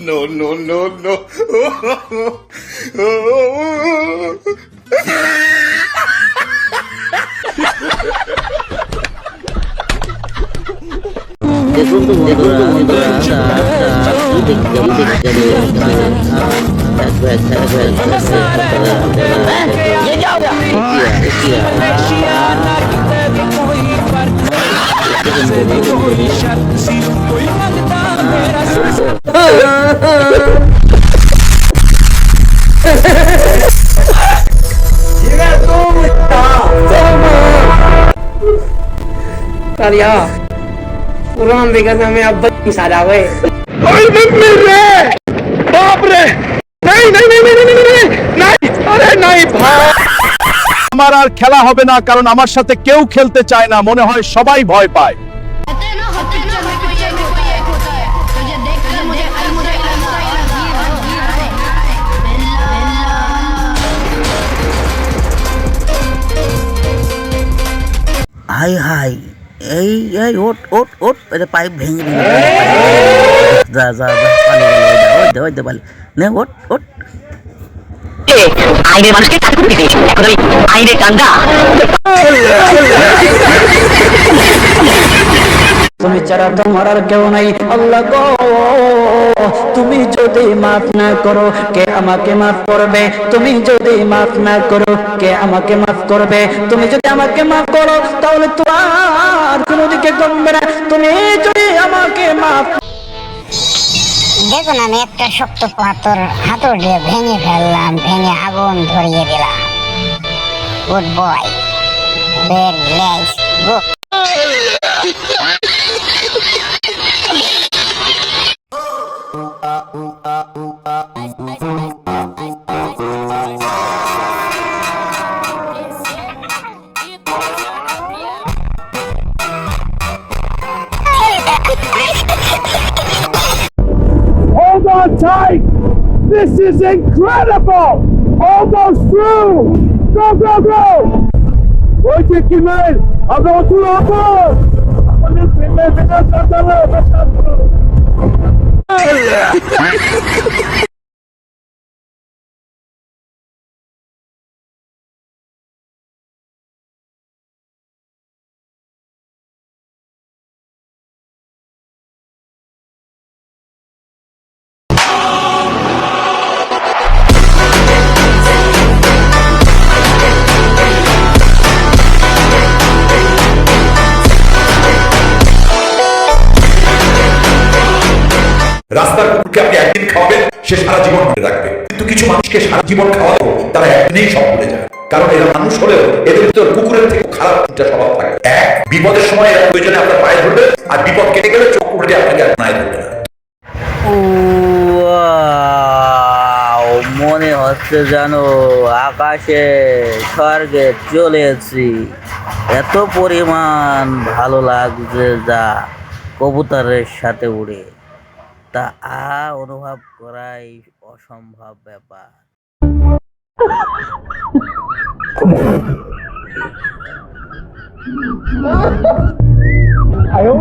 No, no, no, no. ये क्या हो गया कुरान देखा था मैं अब सारा हुए बाप रे नहीं नहीं नहीं नहीं नहीं नहीं नहीं अरे नहीं भाई আমার আর খেলা হবে না কারণ আমার সাথে কেউ খেলতে চায় না মনে হয় সবাই ভয় পায় हाय हाय এই ওট ওট ওট এটা পাইপ ভেঙে দিল যা যা যা পানি গেল ওই দে পানি নে ওট ওট আইনের মানুষকে কাজ করতে দিয়েছি এখন আমি আইনের চান্দা তুমি ছাড়া তোমার আর কেউ নাই আল্লাহ গো তুমি যদি মাফ না করো কে আমাকে মাফ করবে তুমি যদি মাফ না করো কে আমাকে মাফ করবে তুমি যদি আমাকে মাফ করো তাহলে তোমার কোনো দিকে কমবে না তুমি যদি আমাকে মাফ দেখুন আমি একটা শক্ত পাথর হাতুড় দিয়ে ভেঙে ফেললাম ভেঙে আগুন ধরিয়ে দিলাম good boy very nice good Hold on tight this is incredible almost through go go go ওই যে কিমেল আমরা অতুল অপর আমাদের প্রেমে বেটা চাচালো রাস্তার কুকুরকে আপনি একদিন খাওয়াবেন সে সারা জীবন মনে রাখবে কিন্তু কিছু মানুষকে সারা জীবন খাওয়ালেও তারা একদিনেই সব ভুলে যায় কারণ এরা মানুষ হলেও এদের ভিতর কুকুরের থেকে খারাপ একটা স্বভাব থাকে এক বিপদের সময় এরা প্রয়োজনে আপনার পায়ে ধরবে আর বিপদ কেটে গেলে চোখ উল্টে আপনাকে আর পায়ে ধরবে না মনে হচ্ছে জানো আকাশে স্বর্গে চলেছি এত পরিমাণ ভালো লাগছে যা কবুতরের সাথে উড়ে তা অনুভব করাই অসম্ভব ব্যাপার Hello.